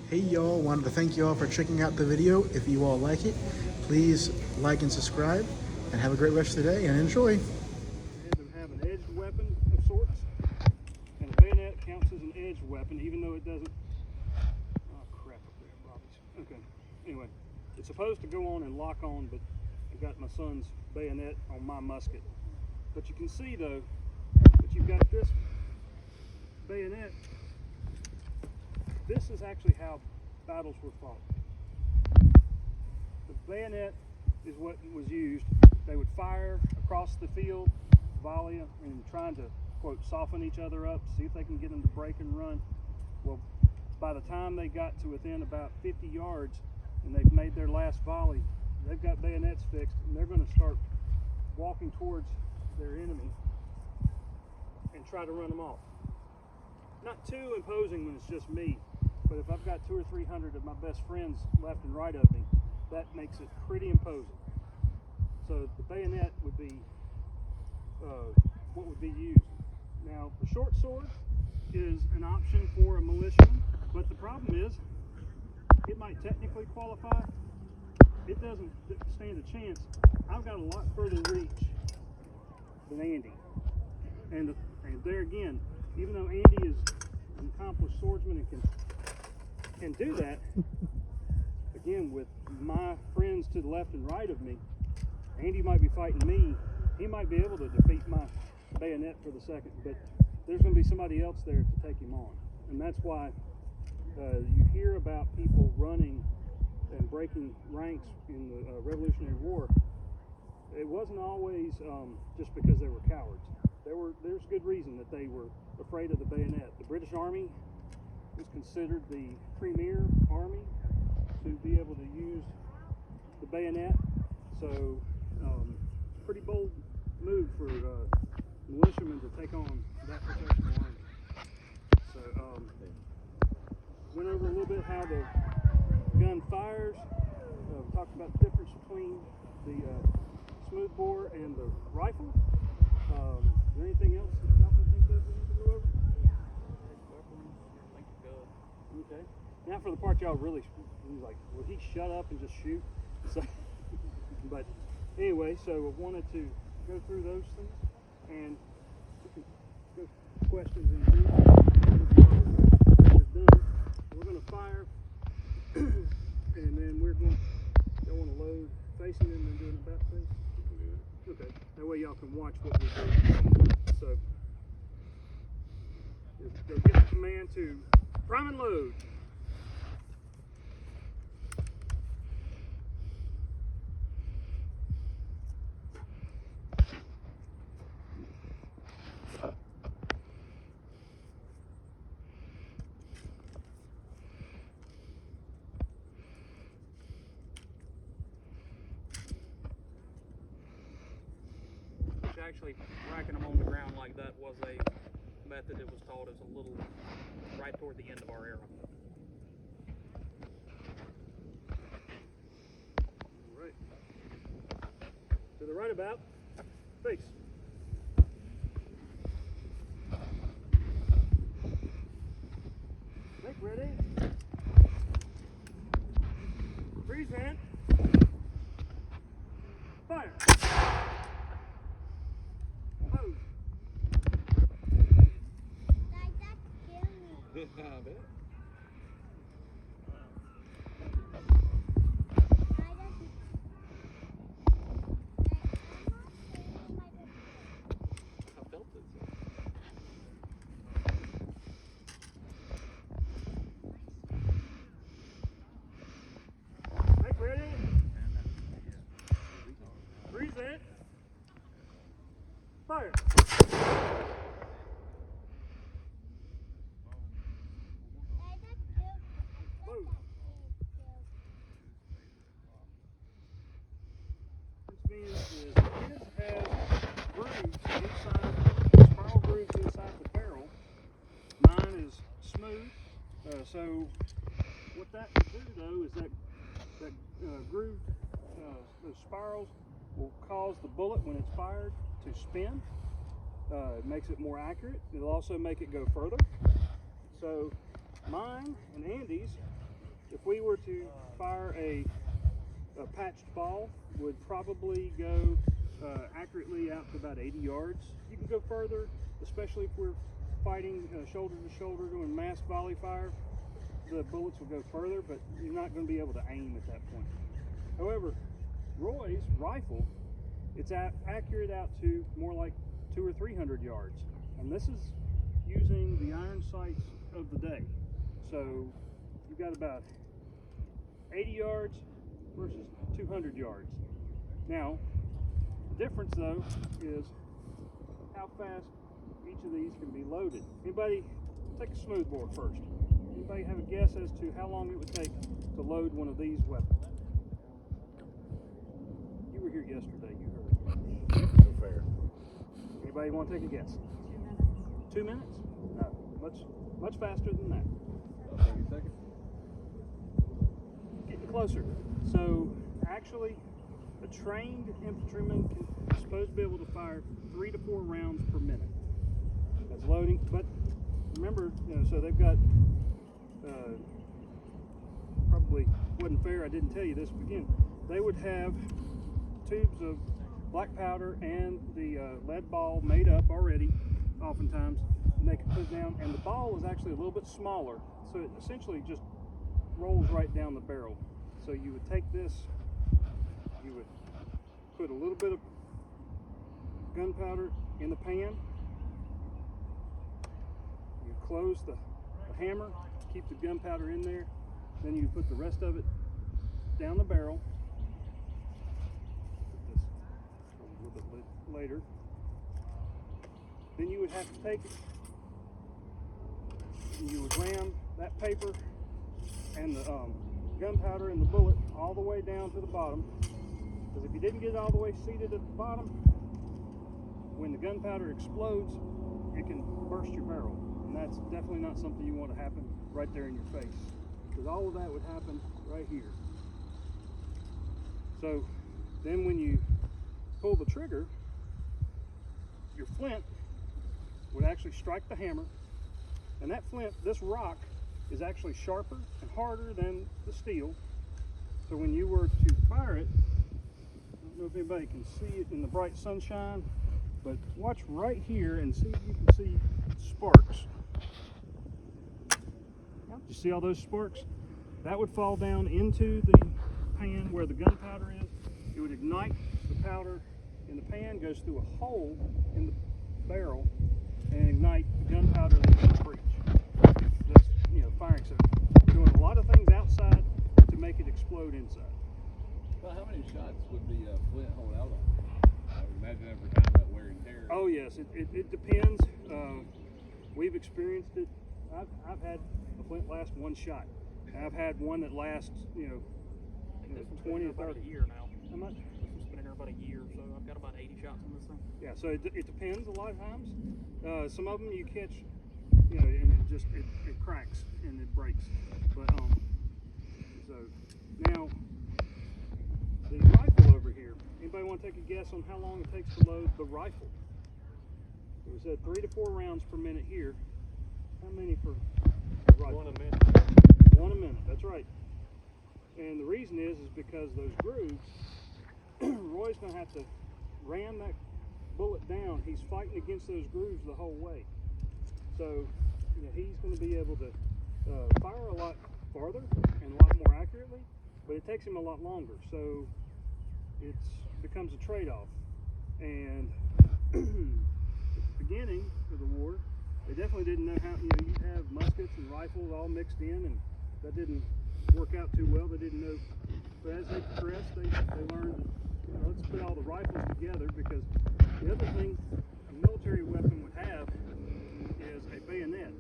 Hey y'all, wanted to thank you all for checking out the video. If you all like it, please like and subscribe, and have a great rest of the day and enjoy. To have an edged weapon of sorts, and a bayonet counts as an edged weapon, even though it doesn't. Oh crap! Up there, Bobby's. Okay. Anyway, it's supposed to go on and lock on, but I've got my son's bayonet on my musket. But you can see though that you've got this bayonet. This is actually how battles were fought. The bayonet is what was used. They would fire across the field, volley, and trying to, quote, soften each other up, see if they can get them to break and run. Well, by the time they got to within about 50 yards and they've made their last volley, they've got bayonets fixed, and they're going to start walking towards their enemy and try to run them off. Not too imposing when it's just me, but if I've got 200 or 300 of my best friends left and right of me, that makes it pretty imposing. So the bayonet would be what would be used. Now, the short sword is an option for a militiaman, but the problem is it might technically qualify. It doesn't stand a chance. I've got a lot further reach than Andy. And there again, even though Andy is an accomplished swordsman and can do that, again, with my friends to the left and right of me, Andy might be fighting me. He might be able to defeat my bayonet for the second, but there's going to be somebody else there to take him on. And that's why you hear about people running and breaking ranks in the Revolutionary War. It wasn't always just because they were cowards. There's good reason that they were afraid of the bayonet. The British Army was considered the premier army to be able to use the bayonet. So pretty bold move for militiamen to take on that professional army. So went over a little bit how the gun fires. Talked about the difference between the smoothbore and the rifle. Is there anything else that y'all can think of we need to go over? Okay. Now for the part y'all really like, will he shut up and just shoot? So, but anyway, so I wanted to go through those things and go questions in group. We're done. We're going to fire, and then we're going to go on a load facing them and doing about face. Okay, that way y'all can watch what we do. So, go get the command to prime and load. Actually, racking them on the ground like that was a method that was taught as a little right toward the end of our era. All right. To the right about, face. Make ready. Freeze hand. Fire. I bet. I felt it. Make ready. Freeze it. Fire. Is his has grooves inside, spiral grooves inside the barrel. Mine is smooth. So what that will do though is that groove, those spirals will cause the bullet when it's fired to spin. It makes it more accurate. It'll also make it go further. So mine and Andy's if we were to fire a patched ball, would probably go accurately out to about 80 yards. You can go further, especially if we're fighting shoulder to shoulder doing mass volley fire. The bullets will go further, but you're not going to be able to aim at that point. However, Roy's rifle, it's accurate out to more like 200 or 300 yards, and this is using the iron sights of the day. So you've got about 80 yards versus 200 yards. Now, the difference though is how fast each of these can be loaded. Anybody, take a smoothbore first. Anybody have a guess as to how long it would take to load one of these weapons? You were here yesterday, you heard. No fair. Anybody want to take a guess? 2 minutes? No, much faster than that. I'll take a second. Getting closer. So actually, a trained infantryman is supposed to be able to fire 3 to 4 rounds per minute. That's loading, but remember, so they've got, probably wasn't fair, I didn't tell you this, but again, they would have tubes of black powder and the lead ball made up already, oftentimes, and they can put it down, and the ball is actually a little bit smaller, so it essentially just rolls right down the barrel. So you would take this, you would put a little bit of gunpowder in the pan, you close the hammer, keep the gunpowder in there, then you put the rest of it down the barrel. Put this a little bit later. Then you would have to take it and you would ram that paper and the gunpowder and the bullet all the way down to the bottom, because if you didn't get it all the way seated at the bottom, when the gunpowder explodes, it can burst your barrel, and that's definitely not something you want to happen right there in your face, because all of that would happen right here. So then when you pull the trigger, your flint would actually strike the hammer, and that flint, this rock, is actually sharper and harder than the steel. So when you were to fire it, I don't know if anybody can see it in the bright sunshine, but watch right here and see if you can see sparks. You see all those sparks? That would fall down into the pan where the gunpowder is. It would ignite the powder in the pan, goes through a hole in the barrel, and ignite the gunpowder that's in the breech. That's, firing. So doing a lot of things outside to make it explode inside. Well, how many shots would the flint hold out on? I would imagine every time that wear and tear. Oh yes, it depends. We've experienced it. I've had a flint last 1 shot. And I've had one that lasts, 20 or 30 a year now. How much? This one's been in here about a year, so I've got about 80 shots on this thing. Yeah, so it depends a lot of times. Some of them you catch, and it cracks and it breaks. But so now the rifle over here. Anybody want to take a guess on how long it takes to load the rifle? So we said 3 to 4 rounds per minute here. How many per rifle? 1 a minute. 1 a minute. That's right. And the reason is because those grooves, Roy's going to have to ram that bullet down. He's fighting against those grooves the whole way. So he's going to be able to fire a lot farther and a lot more accurately, but it takes him a lot longer. So it becomes a trade-off. And at the beginning of the war, they definitely didn't know how, you have muskets and rifles all mixed in, and that didn't work out too well. They didn't know. But as they progressed, they learned, let's put all the rifles together, because the other thing a military weapon would have is a bayonet.